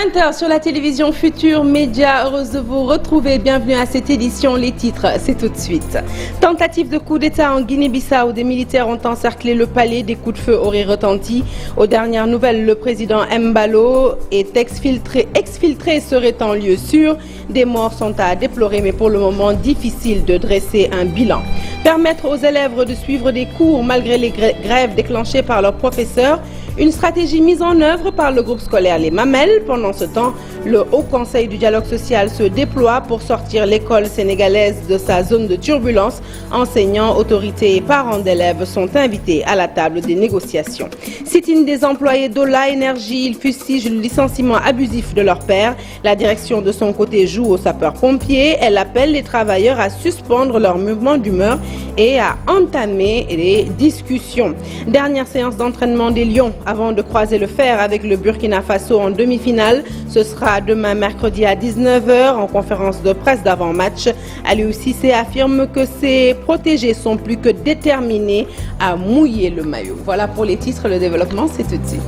20h sur la télévision Futur Média, heureuse de vous retrouver. Bienvenue à cette édition. Les titres, c'est tout de suite. Tentative de coup d'État en Guinée-Bissau. Des militaires ont encerclé le palais. Des coups de feu auraient retenti. Aux dernières nouvelles, le président Embalo est exfiltré serait en lieu sûr. Des morts sont à déplorer, mais pour le moment, difficile de dresser un bilan. Permettre aux élèves de suivre des cours malgré les grèves déclenchées par leurs professeurs. Une stratégie mise en œuvre par le groupe scolaire Les Mamelles. Pendant ce temps, le Haut Conseil du dialogue social se déploie pour sortir l'école sénégalaise de sa zone de turbulence. Enseignants, autorités et parents d'élèves sont invités à la table des négociations. Sit-in des employés d'Ola Énergie, ils fustigent le licenciement abusif de leur père. La direction de son côté joue aux sapeurs-pompiers. Elle appelle les travailleurs à suspendre leur mouvement d'humeur et à entamer les discussions. Dernière séance d'entraînement des Lions avant de croiser le fer avec le Burkina Faso en demi-finale. Ce sera demain mercredi à 19h en conférence de presse d'avant-match. Aliou Cissé affirme que ses protégés sont plus que déterminés à mouiller le maillot. Voilà pour les titres, le développement c'est tout de suite.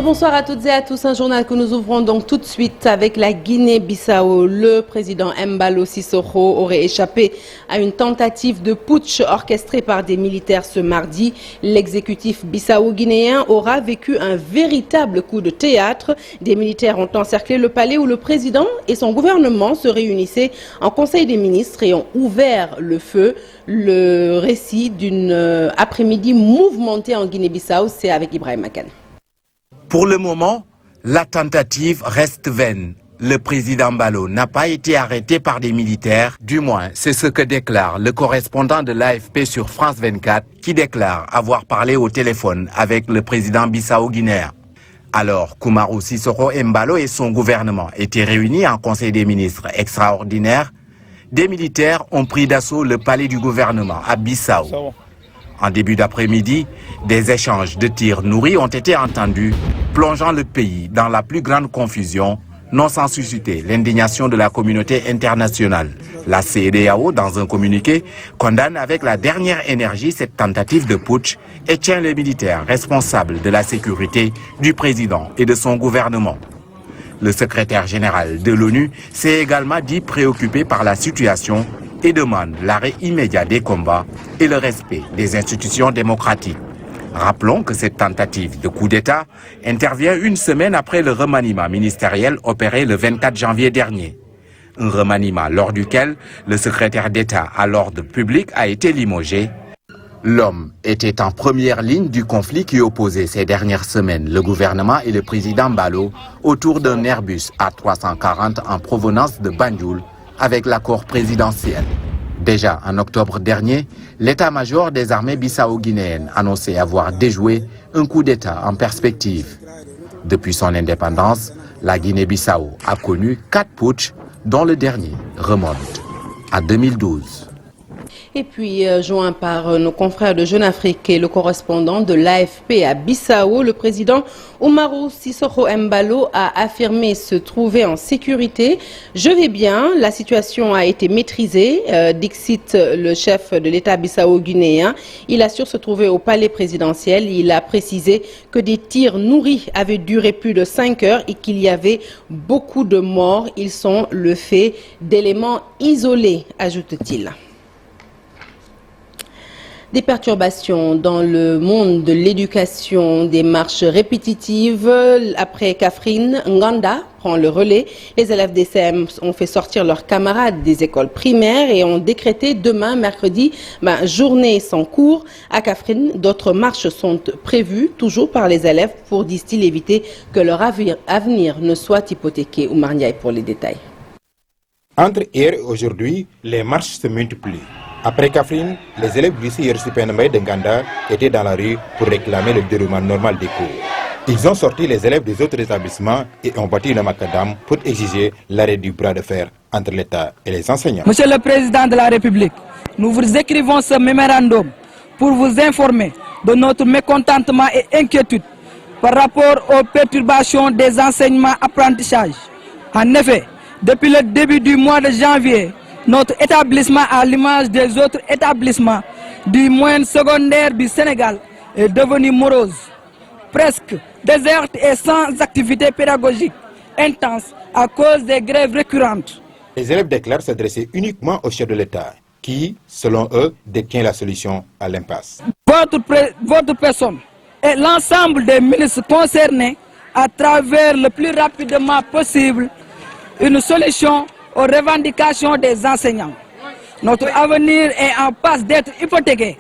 Bonsoir à toutes et à tous. Un journal que nous ouvrons donc tout de suite avec la Guinée-Bissau. Le président Embalo Sissoko aurait échappé à une tentative de putsch orchestrée par des militaires ce mardi. L'exécutif bissau-guinéen aura vécu un véritable coup de théâtre. Des militaires ont encerclé le palais où le président et son gouvernement se réunissaient en Conseil des ministres et ont ouvert le feu. Le récit d'une après-midi mouvementée en Guinée-Bissau, c'est avec Ibrahim Makan. Pour le moment, la tentative reste vaine. Le président Embalo n'a pas été arrêté par des militaires. Du moins, c'est ce que déclare le correspondant de l'AFP sur France 24 qui déclare avoir parlé au téléphone avec le président bissau-guinéen. Alors qu'Oumarou Sissoko Embalo et son gouvernement étaient réunis en Conseil des ministres extraordinaire, des militaires ont pris d'assaut le palais du gouvernement à Bissau. En début d'après-midi, des échanges de tirs nourris ont été entendus, plongeant le pays dans la plus grande confusion, non sans susciter l'indignation de la communauté internationale. La CEDEAO, dans un communiqué, condamne avec la dernière énergie cette tentative de putsch et tient les militaires responsables de la sécurité du président et de son gouvernement. Le secrétaire général de l'ONU s'est également dit préoccupé par la situation et demande l'arrêt immédiat des combats et le respect des institutions démocratiques. Rappelons que cette tentative de coup d'État intervient une semaine après le remaniement ministériel opéré le 24 janvier dernier. Un remaniement lors duquel le secrétaire d'État à l'ordre public a été limogé. L'homme était en première ligne du conflit qui opposait ces dernières semaines le gouvernement et le président Embalo autour d'un Airbus A340 en provenance de Banjul avec l'accord présidentiel. Déjà en octobre dernier, l'état-major des armées bissau-guinéennes annonçait avoir déjoué un coup d'État en perspective. Depuis son indépendance, la Guinée-Bissau a connu 4 putschs, dont le dernier remonte à 2012. Et puis, joint par nos confrères de Jeune Afrique et le correspondant de l'AFP à Bissau, le président Oumarou Sissoko Embalo a affirmé se trouver en sécurité. Je vais bien, la situation a été maîtrisée, dixit le chef de l'État bissau-guinéen. Il assure se trouver au palais présidentiel. Il a précisé que des tirs nourris avaient duré plus de 5 heures et qu'il y avait beaucoup de morts. Ils sont le fait d'éléments isolés, ajoute-t-il. Des perturbations dans le monde de l'éducation, des marches répétitives. Après Kaffrine, Nganda prend le relais. Les élèves des CM ont fait sortir leurs camarades des écoles primaires et ont décrété demain, mercredi, journée sans cours. À Kaffrine, d'autres marches sont prévues, toujours par les élèves, pour, disent-ils, éviter que leur avenir ne soit hypothéqué. Oumar Ndiaye pour les détails. Entre hier et aujourd'hui, les marches se multiplient. Après Kaffrine, les élèves du lycée Yersipen Mbaye de Nganda étaient dans la rue pour réclamer le déroulement normal des cours. Ils ont sorti les élèves des autres établissements et ont bâti le macadam pour exiger l'arrêt du bras de fer entre l'État et les enseignants. Monsieur le Président de la République, nous vous écrivons ce mémorandum pour vous informer de notre mécontentement et inquiétude par rapport aux perturbations des enseignements apprentissages. En effet, Depuis le début du mois de janvier, notre établissement, à l'image des autres établissements du moyen secondaire du Sénégal, est devenu morose, presque déserte et sans activité pédagogique intense à cause des grèves récurrentes. Les élèves déclarent s'adresser uniquement au chef de l'État, qui, selon eux, détient la solution à l'impasse. Votre personne et l'ensemble des ministres concernés à travers le plus rapidement possible une solution aux revendications des enseignants. Notre avenir est en passe d'être hypothéqué.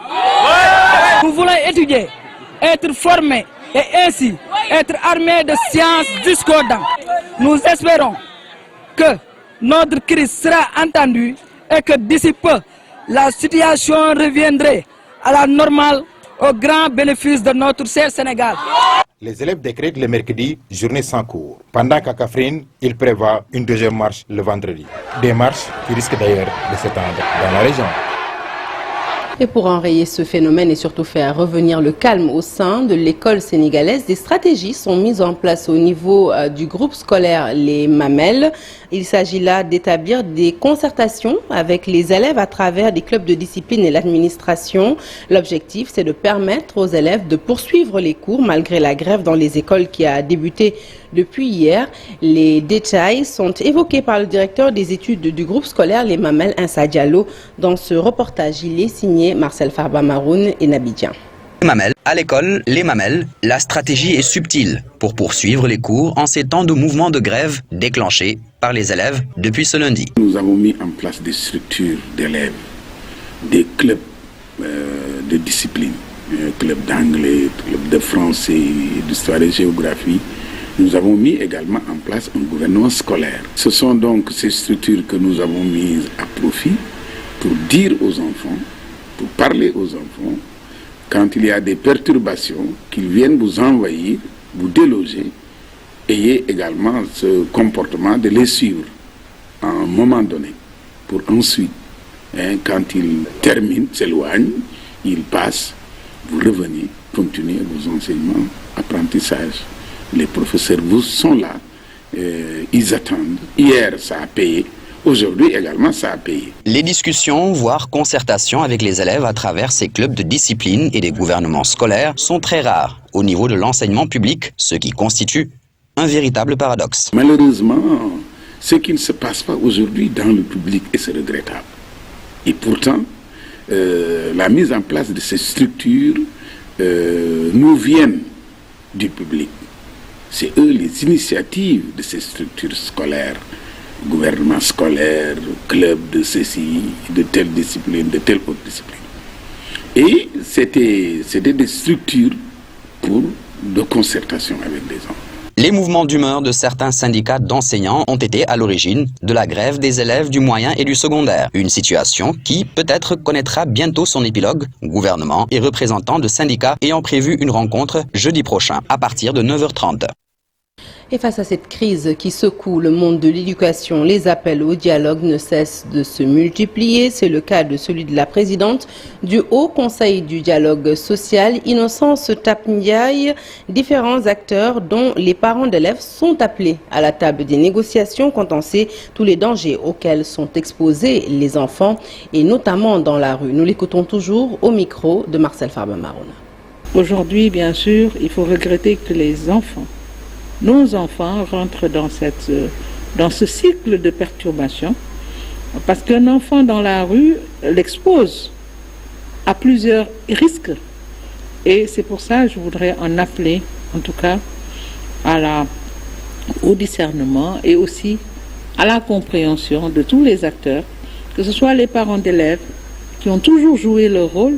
Nous voulons étudier, être formés et ainsi être armés de sciences jusqu'aux dents. Nous espérons que notre crise sera entendue et que d'ici peu, la situation reviendrait à la normale au grand bénéfice de notre cher Sénégal. Les élèves décrètent le mercredi journée sans cours. Pendant qu'à Kaffrine, ils prévoient une deuxième marche le vendredi. Des marches qui risquent d'ailleurs de s'étendre dans la région. Et pour enrayer ce phénomène et surtout faire revenir le calme au sein de l'école sénégalaise, des stratégies sont mises en place au niveau du groupe scolaire Les Mamelles. Il s'agit là d'établir des concertations avec les élèves à travers des clubs de discipline et l'administration. L'objectif, c'est de permettre aux élèves de poursuivre les cours malgré la grève dans les écoles qui a débuté depuis hier. Les détails sont évoqués par le directeur des études du groupe scolaire Les Mamelles, Insa Diallo. Dans ce reportage, il est signé Marcel Farba Maroun et Nabidjan. À l'école, Les Mamelles, la stratégie est subtile pour poursuivre les cours en ces temps de mouvement de grève déclenchés par les élèves depuis ce lundi. Nous avons mis en place des structures d'élèves, des clubs de discipline, club d'anglais, club de français, d'histoire et géographie. Nous avons mis également en place un gouvernement scolaire. Ce sont donc ces structures que nous avons mises à profit pour dire aux enfants, pour parler aux enfants, quand il y a des perturbations, qu'ils viennent vous envahir, vous déloger, ayez également ce comportement de les suivre à un moment donné, pour ensuite, quand ils terminent, s'éloignent, ils passent, vous revenez, continuez vos enseignements, apprentissages. Les professeurs vous sont là, ils attendent. Hier, ça a payé. Aujourd'hui également, ça a payé. Les discussions, voire concertations avec les élèves à travers ces clubs de discipline et des gouvernements scolaires sont très rares au niveau de l'enseignement public, ce qui constitue un véritable paradoxe. Malheureusement, ce qui ne se passe pas aujourd'hui dans le public est regrettable. Et pourtant, la mise en place de ces structures nous viennent du public. C'est eux les initiatives de ces structures scolaires. Gouvernement scolaire, club de ceci, de telle discipline, de telle autre discipline. Et c'était des structures de concertation avec les enfants. Les mouvements d'humeur de certains syndicats d'enseignants ont été à l'origine de la grève des élèves du moyen et du secondaire. Une situation qui peut-être connaîtra bientôt son épilogue. Gouvernement et représentants de syndicats ayant prévu une rencontre jeudi prochain à partir de 9h30. Et face à cette crise qui secoue le monde de l'éducation, les appels au dialogue ne cessent de se multiplier. C'est le cas de celui de la présidente du Haut Conseil du dialogue social, Innocence Tapndiaye. Différents acteurs, dont les parents d'élèves, sont appelés à la table des négociations quand on sait tous les dangers auxquels sont exposés les enfants, et notamment dans la rue. Nous l'écoutons toujours au micro de Marcel Farba Maroun. Aujourd'hui, bien sûr, il faut regretter que les enfants, nos enfants rentrent dans ce cycle de perturbation, parce qu'un enfant dans la rue l'expose à plusieurs risques. Et c'est pour ça que je voudrais en appeler, en tout cas, au discernement et aussi à la compréhension de tous les acteurs, que ce soit les parents d'élèves qui ont toujours joué leur rôle,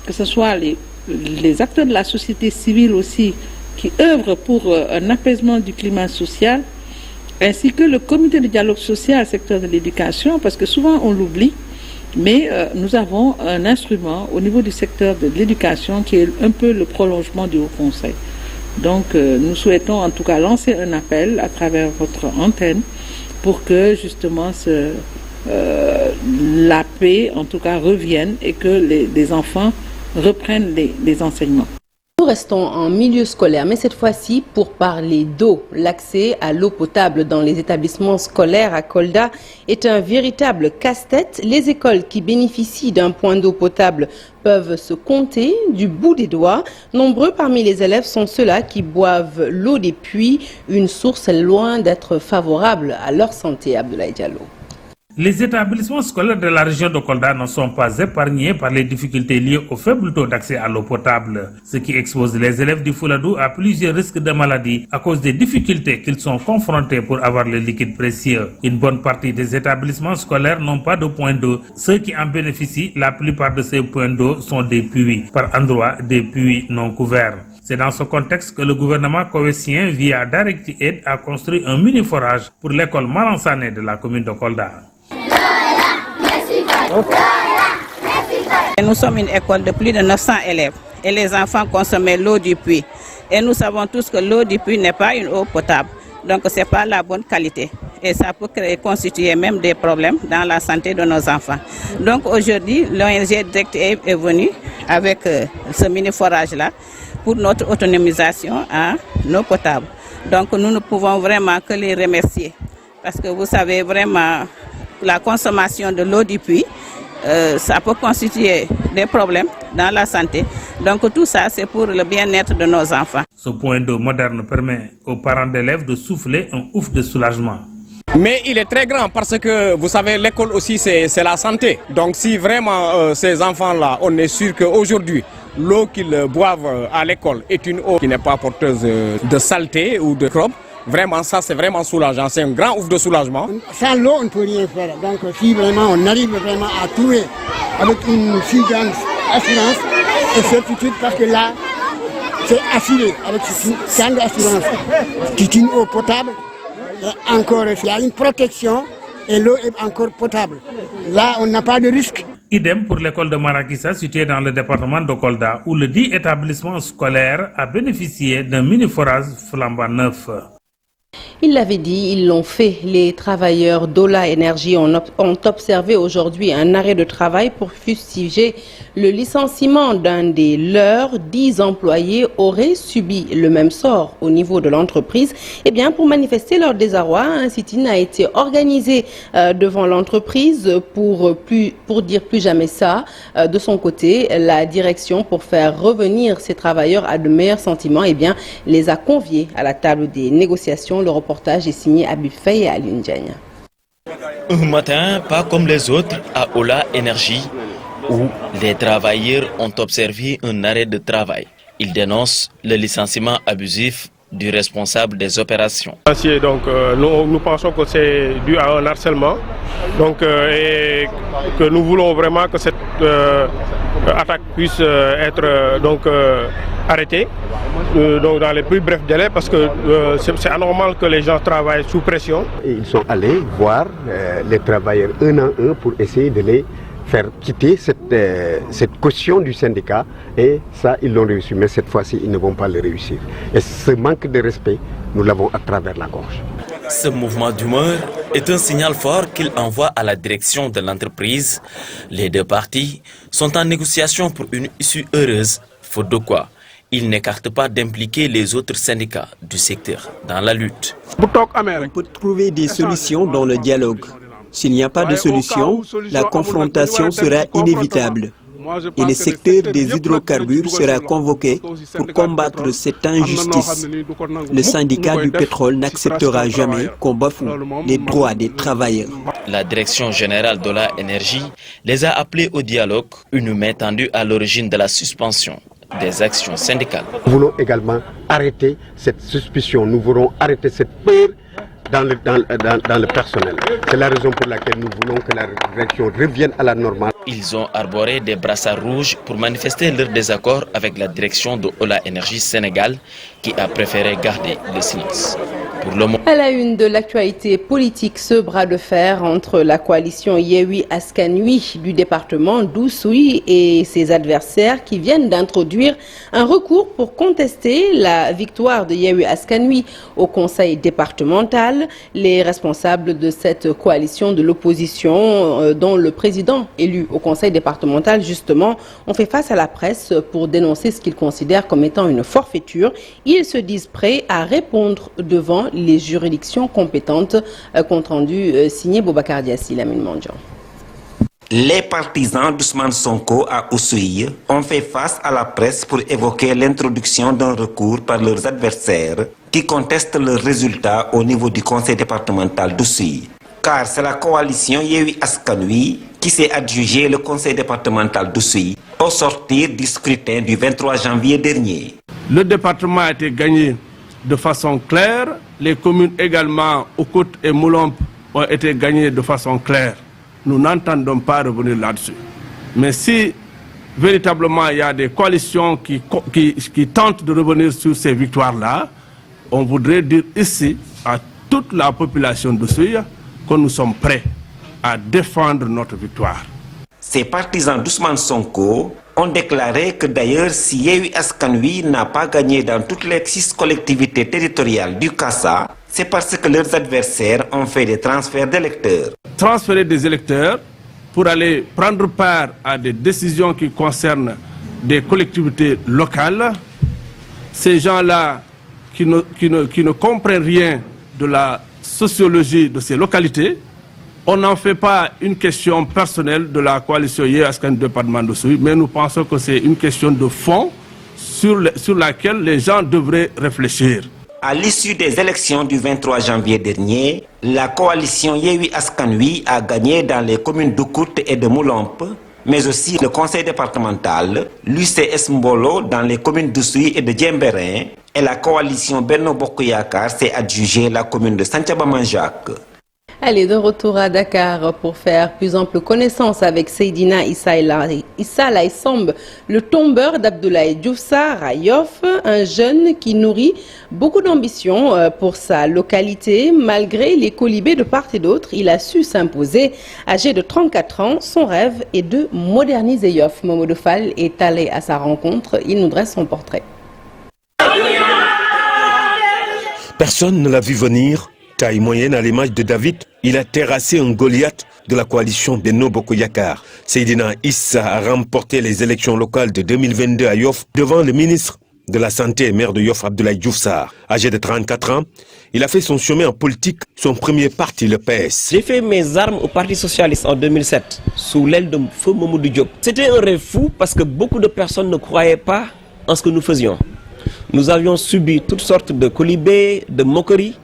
que ce soit les acteurs de la société civile aussi, qui œuvrent pour un apaisement du climat social, ainsi que le comité de dialogue social, secteur de l'éducation, parce que souvent on l'oublie, mais nous avons un instrument au niveau du secteur de l'éducation qui est un peu le prolongement du Haut Conseil. Donc nous souhaitons en tout cas lancer un appel à travers votre antenne pour que justement la paix en tout cas revienne et que les enfants reprennent les enseignements. Nous restons en milieu scolaire, mais cette fois-ci pour parler d'eau. L'accès à l'eau potable dans les établissements scolaires à Kolda est un véritable casse-tête. Les écoles qui bénéficient d'un point d'eau potable peuvent se compter du bout des doigts. Nombreux parmi les élèves sont ceux-là qui boivent l'eau des puits, une source loin d'être favorable à leur santé. Abdoulaye Diallo. Les établissements scolaires de la région de Kolda ne sont pas épargnés par les difficultés liées au faible taux d'accès à l'eau potable, ce qui expose les élèves du Fouladou à plusieurs risques de maladies à cause des difficultés qu'ils sont confrontés pour avoir le liquide précieux. Une bonne partie des établissements scolaires n'ont pas de point d'eau. Ceux qui en bénéficient, la plupart de ces points d'eau sont des puits, par endroits des puits non couverts. C'est dans ce contexte que le gouvernement koweïtien, via Direct Aid, a construit un mini-forage pour l'école Malansané de la commune de Kolda. Nous sommes une école de plus de 900 élèves et les enfants consomment l'eau du puits. Et nous savons tous que l'eau du puits n'est pas une eau potable, donc ce n'est pas la bonne qualité. Et ça peut constituer même des problèmes dans la santé de nos enfants. Donc aujourd'hui, l'ONG Direct Aid est venue avec ce mini-forage-là pour notre autonomisation en eau potable. Donc nous ne pouvons vraiment que les remercier parce que vous savez vraiment la consommation de l'eau du puits, ça peut constituer des problèmes dans la santé. Donc tout ça, c'est pour le bien-être de nos enfants. Ce point d'eau moderne permet aux parents d'élèves de souffler un ouf de soulagement. Mais il est très grand parce que vous savez, l'école aussi c'est la santé. Donc si vraiment ces enfants-là, on est sûr qu'aujourd'hui, l'eau qu'ils boivent à l'école est une eau qui n'est pas porteuse de saleté ou de microbes, vraiment, ça c'est vraiment soulageant, c'est un grand ouf de soulagement. Sans l'eau, on ne peut rien faire. Donc si vraiment on arrive vraiment à trouver avec une si grande assurance et certitude, parce que là, c'est assuré avec une grande assurance. C'est une eau potable, et encore, il y a une protection et l'eau est encore potable. Là, on n'a pas de risque. Idem pour l'école de Marakissa, située dans le département de Kolda, où le dit établissement scolaire a bénéficié d'un mini-forage flambant neuf. Il l'avait dit, ils l'ont fait. Les travailleurs d'Ola Énergie ont observé aujourd'hui un arrêt de travail pour fustiger le licenciement d'un des leurs. 10 employés auraient subi le même sort au niveau de l'entreprise. Eh bien, pour manifester leur désarroi, un sit-in a été organisé devant l'entreprise pour dire plus jamais ça. De son côté, la direction, pour faire revenir ces travailleurs à de meilleurs sentiments, eh bien, les a conviés à la table des négociations. Le reportage est signé Abib Faye et Alioune Diagne. Un matin, pas comme les autres, à Ola Énergie, où les travailleurs ont observé un arrêt de travail. Ils dénoncent le licenciement abusif du responsable des opérations. Donc, nous pensons que c'est dû à un harcèlement, donc, et que nous voulons vraiment que cette attaque puisse être arrêtée donc dans les plus brefs délais, parce que c'est anormal que les gens travaillent sous pression. Ils sont allés voir les travailleurs un à un pour essayer de les faire quitter cette caution du syndicat, et ça ils l'ont réussi, mais cette fois-ci ils ne vont pas le réussir. Et ce manque de respect, nous l'avons à travers la gorge. Ce mouvement d'humeur est un signal fort qu'il envoie à la direction de l'entreprise. Les deux parties sont en négociation pour une issue heureuse, faute de quoi ils n'écartent pas d'impliquer les autres syndicats du secteur dans la lutte. On peut trouver des solutions dans le dialogue. S'il n'y a pas de solution, la confrontation sera inévitable. Et le secteur des hydrocarbures sera convoqué pour combattre cette injustice. Le syndicat du pétrole n'acceptera jamais qu'on bafoue les droits des travailleurs. La direction générale d'Ola Énergie les a appelés au dialogue, une main tendue à l'origine de la suspension des actions syndicales. Nous voulons également arrêter cette suspicion, nous voulons arrêter cette peur dans le personnel. C'est la raison pour laquelle nous voulons que la direction revienne à la normale. Ils ont arboré des brassards rouges pour manifester leur désaccord avec la direction de Ola Énergie Sénégal, qui a préféré garder le silence. pour le moment. À la une de l'actualité politique, ce bras de fer entre la coalition Yewwi Askan Wi du département d'Oussouye et ses adversaires qui viennent d'introduire un recours pour contester la victoire de Yewwi Askan Wi au conseil départemental. Les responsables de cette coalition de l'opposition, dont le président élu au conseil départemental justement, ont fait face à la presse pour dénoncer ce qu'ils considèrent comme étant une forfaiture. Ils se disent prêts à répondre devant les juridictions compétentes. Compte rendu signé Boubacar Diassi, Lamine Mandian. Les partisans d'Ousmane Sonko à Oussouye ont fait face à la presse pour évoquer l'introduction d'un recours par leurs adversaires qui contestent leurs résultats au niveau du conseil départemental d'Oussouye. Car c'est la coalition Yewwi Askan Wi qui s'est adjugé le conseil départemental d'Oussouye au sortir du scrutin du 23 janvier dernier. Le département a été gagné de façon claire. Les communes également, Oukout et Moulomp, ont été gagnées de façon claire. Nous n'entendons pas revenir là-dessus. Mais si véritablement il y a des coalitions qui tentent de revenir sur ces victoires-là, on voudrait dire ici à toute la population d'Oussouye que nous sommes prêts à défendre notre victoire. Ces partisans d'Ousmane Sonko ont déclaré que d'ailleurs si Yewwi Askan Wi n'a pas gagné dans toutes les 6 collectivités territoriales du CASA, c'est parce que leurs adversaires ont fait des transferts d'électeurs. Transférer des électeurs pour aller prendre part à des décisions qui concernent des collectivités locales, ces gens-là qui ne comprennent rien de la sociologie de ces localités, on n'en fait pas une question personnelle de la coalition Yewwi Askan Wi département d'Oussouye, mais nous pensons que c'est une question de fond sur laquelle les gens devraient réfléchir. À l'issue des élections du 23 janvier dernier, la coalition Yewwi Askan Wi a gagné dans les communes d'Oukout et de Moulomp, mais aussi le conseil départemental, l'UCS Mbolo dans les communes d'Oussouye et de Djembérin, et la coalition Benno Bokk Yakaar s'est adjugé la commune de Santhiaba Manjak. Allez, de retour à Dakar pour faire plus ample connaissance avec Seydina Issa Laye Samb, le tombeur d'Abdoulaye Diouf Sarr à Yoff, un jeune qui nourrit beaucoup d'ambition pour sa localité. Malgré les colibés de part et d'autre, il a su s'imposer. Âgé de 34 ans, son rêve est de moderniser Yoff. Mamadou Fall est allé à sa rencontre. Il nous dresse son portrait. Personne ne l'a vu venir. Taille moyenne à l'image de David, il a terrassé un Goliath de la coalition Benno Bokk Yakaar. Seydina Issa a remporté les élections locales de 2022 à Yoff devant le ministre de la Santé et maire de Yoff, Abdoulaye Diouf Sarr. Âgé de 34 ans, il a fait son chemin en politique, son premier parti, le PS. J'ai fait mes armes au Parti Socialiste en 2007, sous l'aile de Feu Mamadou Diop. C'était un rêve fou parce que beaucoup de personnes ne croyaient pas en ce que nous faisions. Nous avions subi toutes sortes de colibés, de moqueries,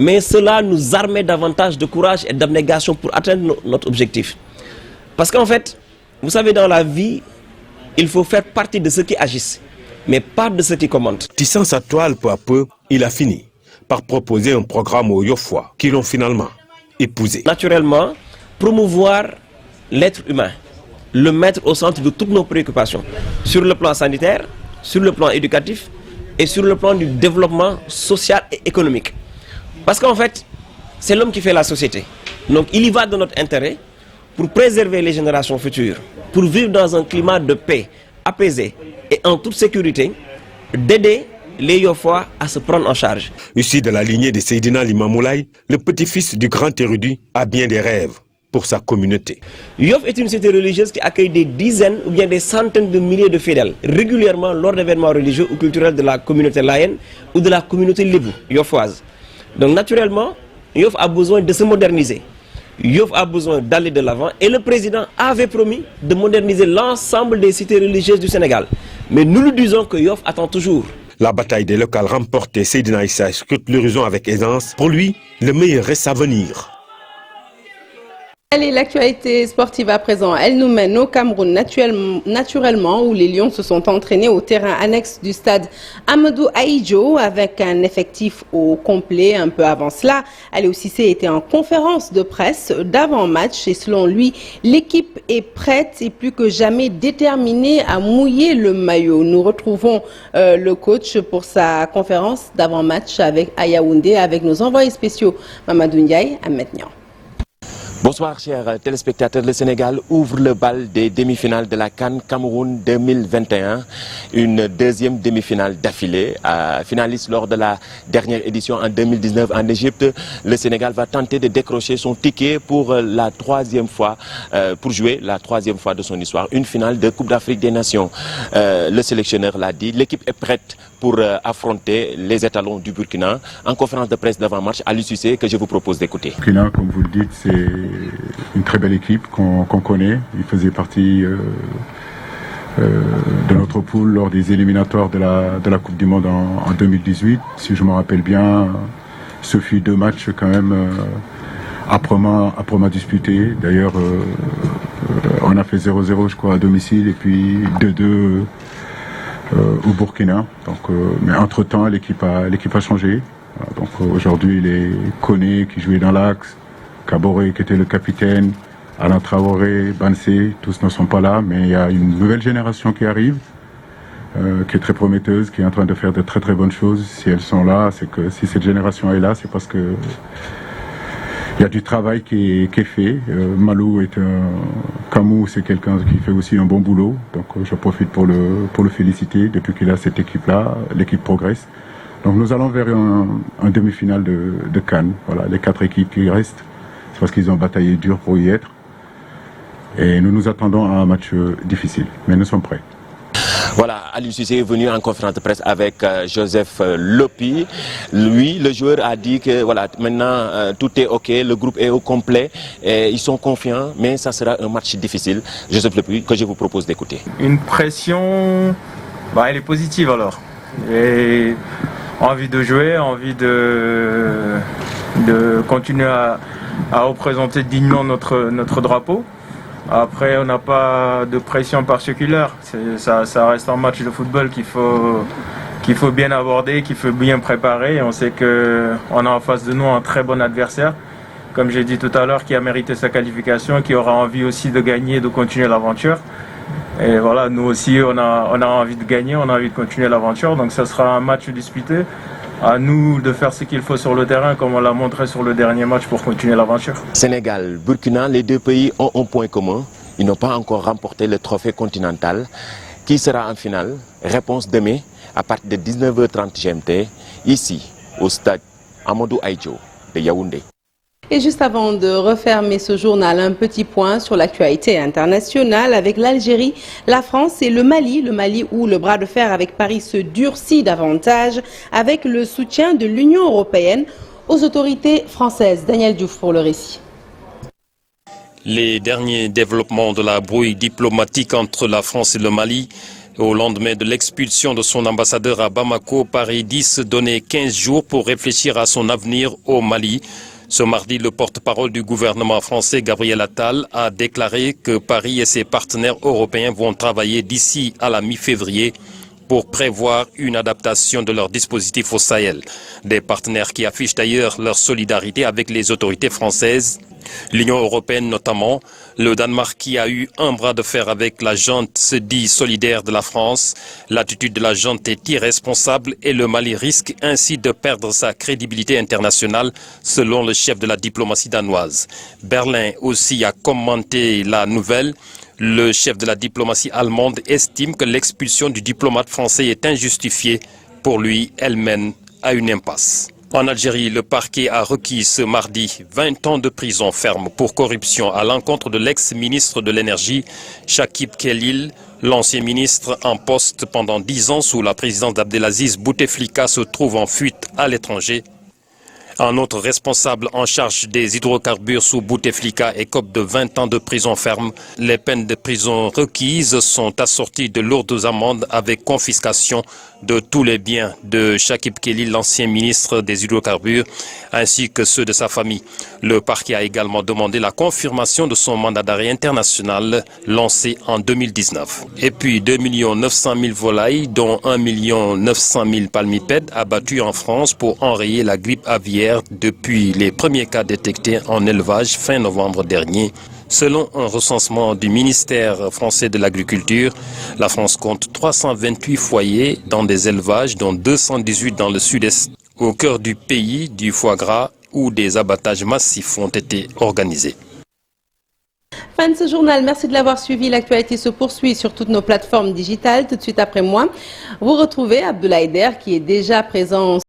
mais cela nous armait davantage de courage et d'abnégation pour atteindre notre objectif. Parce qu'en fait, vous savez, dans la vie, il faut faire partie de ceux qui agissent, mais pas de ceux qui commandent. Tissant sa toile peu à peu, il a fini par proposer un programme aux Yoffois qui l'ont finalement épousé. Naturellement, promouvoir l'être humain, le mettre au centre de toutes nos préoccupations, sur le plan sanitaire, sur le plan éducatif et sur le plan du développement social et économique. Parce qu'en fait, c'est l'homme qui fait la société. Donc il y va de notre intérêt pour préserver les générations futures, pour vivre dans un climat de paix, apaisé et en toute sécurité, d'aider les Yoffois à se prendre en charge. Issu de la lignée de Seydina Limamou Laye, le petit-fils du grand érudit a bien des rêves pour sa communauté. Yoff est une cité religieuse qui accueille des dizaines ou bien des centaines de milliers de fidèles régulièrement lors d'événements religieux ou culturels de la communauté layène ou de la communauté lébou, yoffoise. Donc naturellement, Yoff a besoin de se moderniser. Yoff a besoin d'aller de l'avant et le président avait promis de moderniser l'ensemble des cités religieuses du Sénégal. Mais nous lui disons que Yoff attend toujours. La bataille des locales remportée, Seydina Issa scrute l'horizon avec aisance. Pour lui, le meilleur reste à venir. Allez, l'actualité sportive à présent, elle nous mène au Cameroun naturellement où les Lions se sont entraînés au terrain annexe du stade Amadou Ahidjo avec un effectif au complet. Un peu avant cela, Aliou Cissé était en conférence de presse d'avant-match et selon lui, l'équipe est prête et plus que jamais déterminée à mouiller le maillot. Nous retrouvons le coach pour sa conférence d'avant-match à Yaoundé avec nos envoyés spéciaux Mamadou Ndiaye, Ahmed Niang. Bonsoir chers téléspectateurs, le Sénégal ouvre le bal des demi-finales de la CAN Cameroun 2021, une deuxième demi-finale d'affilée. Finaliste lors de la dernière édition en 2019 en Égypte, le Sénégal va tenter de décrocher son ticket pour la troisième fois, pour jouer la troisième fois de son histoire, une finale de Coupe d'Afrique des Nations. Le sélectionneur l'a dit, l'équipe est prête pour affronter les étalons du Burkina. En conférence de presse d'avant-match, Aliou Cissé, que je vous propose d'écouter. Burkina, comme vous le dites, c'est une très belle équipe qu'on connaît. Il faisait partie de notre poule lors des éliminatoires de la Coupe du Monde en 2018. Si je me rappelle bien, ce fut 2 matchs quand même âprement disputés. D'ailleurs, on a fait 0-0 je crois à domicile et puis 2-2 au Burkina. Donc, mais entre-temps, l'équipe a changé. Donc aujourd'hui, les Koné qui jouait dans l'axe, Kaboré qui était le capitaine, Alain Traoré, Bansé, tous ne sont pas là, mais il y a une nouvelle génération qui arrive, qui est très prometteuse, qui est en train de faire de très très bonnes choses. Si elles sont là, c'est que si cette génération est là, c'est parce que il y a du travail qui est fait. Malou Kamou, c'est quelqu'un qui fait aussi un bon boulot, donc je profite pour le féliciter. Depuis qu'il a cette équipe-là, l'équipe progresse. Donc nous allons vers un demi-finale de Cannes. Voilà, les 4 équipes qui restent, c'est parce qu'ils ont bataillé dur pour y être. Et nous nous attendons à un match difficile, mais nous sommes prêts. Voilà, Aliou Cissé est venu en conférence de presse avec Joseph Lopi. Lui, le joueur, a dit que voilà, maintenant tout est OK, le groupe est au complet, et ils sont confiants, mais ça sera un match difficile. Joseph Lopi, que je vous propose d'écouter. Une pression, elle est positive alors. Et envie de jouer, envie de continuer à représenter dignement notre drapeau. Après, on n'a pas de pression particulière. Ça reste un match de football qu'il faut bien aborder, qu'il faut bien préparer. Et on sait qu'on a en face de nous un très bon adversaire, comme j'ai dit tout à l'heure, qui a mérité sa qualification, qui aura envie aussi de gagner et de continuer l'aventure. Et voilà, nous aussi, on a envie de gagner, on a envie de continuer l'aventure. Donc ça sera un match disputé. À nous de faire ce qu'il faut sur le terrain, comme on l'a montré sur le dernier match pour continuer l'aventure. Sénégal, Burkina, les 2 pays ont un point commun. Ils n'ont pas encore remporté le trophée continental. Qui sera en finale? Réponse demain à partir de 19h30 GMT, ici, au stade Amadou Ahidjo de Yaoundé. Et juste avant de refermer ce journal, un petit point sur l'actualité internationale avec l'Algérie, la France et le Mali. Le Mali où le bras de fer avec Paris se durcit davantage avec le soutien de l'Union européenne aux autorités françaises. Daniel Diouf pour le récit. Les derniers développements de la brouille diplomatique entre la France et le Mali. Au lendemain de l'expulsion de son ambassadeur à Bamako, Paris dit se donner 15 jours pour réfléchir à son avenir au Mali. Ce mardi, le porte-parole du gouvernement français, Gabriel Attal, a déclaré que Paris et ses partenaires européens vont travailler d'ici à la mi-février pour prévoir une adaptation de leur dispositif au Sahel. Des partenaires qui affichent d'ailleurs leur solidarité avec les autorités françaises. L'Union européenne notamment, le Danemark qui a eu un bras de fer avec la junte se dit solidaire de la France. L'attitude de la junte est irresponsable et le Mali risque ainsi de perdre sa crédibilité internationale selon le chef de la diplomatie danoise. Berlin aussi a commenté la nouvelle. Le chef de la diplomatie allemande estime que l'expulsion du diplomate français est injustifiée. Pour lui, elle mène à une impasse. En Algérie, le parquet a requis ce mardi 20 ans de prison ferme pour corruption à l'encontre de l'ex-ministre de l'énergie, Chakib Khalil. L'ancien ministre en poste pendant 10 ans sous la présidence d'Abdelaziz Bouteflika se trouve en fuite à l'étranger. Un autre responsable en charge des hydrocarbures sous Bouteflika écope de 20 ans de prison ferme. Les peines de prison requises sont assorties de lourdes amendes avec confiscation de tous les biens de Chakib Khalil, l'ancien ministre des hydrocarbures, ainsi que ceux de sa famille. Le parquet a également demandé la confirmation de son mandat d'arrêt international lancé en 2019. Et puis 2 900 000 volailles, dont 1 900 000 palmipèdes abattus en France pour enrayer la grippe aviaire depuis les premiers cas détectés en élevage fin novembre dernier. Selon un recensement du ministère français de l'Agriculture, la France compte 328 foyers dans des élevages, dont 218 dans le sud-est. Au cœur du pays, du foie gras, où des abattages massifs ont été organisés. Fin de ce journal, merci de l'avoir suivi. L'actualité se poursuit sur toutes nos plateformes digitales. Tout de suite après moi, vous retrouvez Abdoulaye Der qui est déjà présent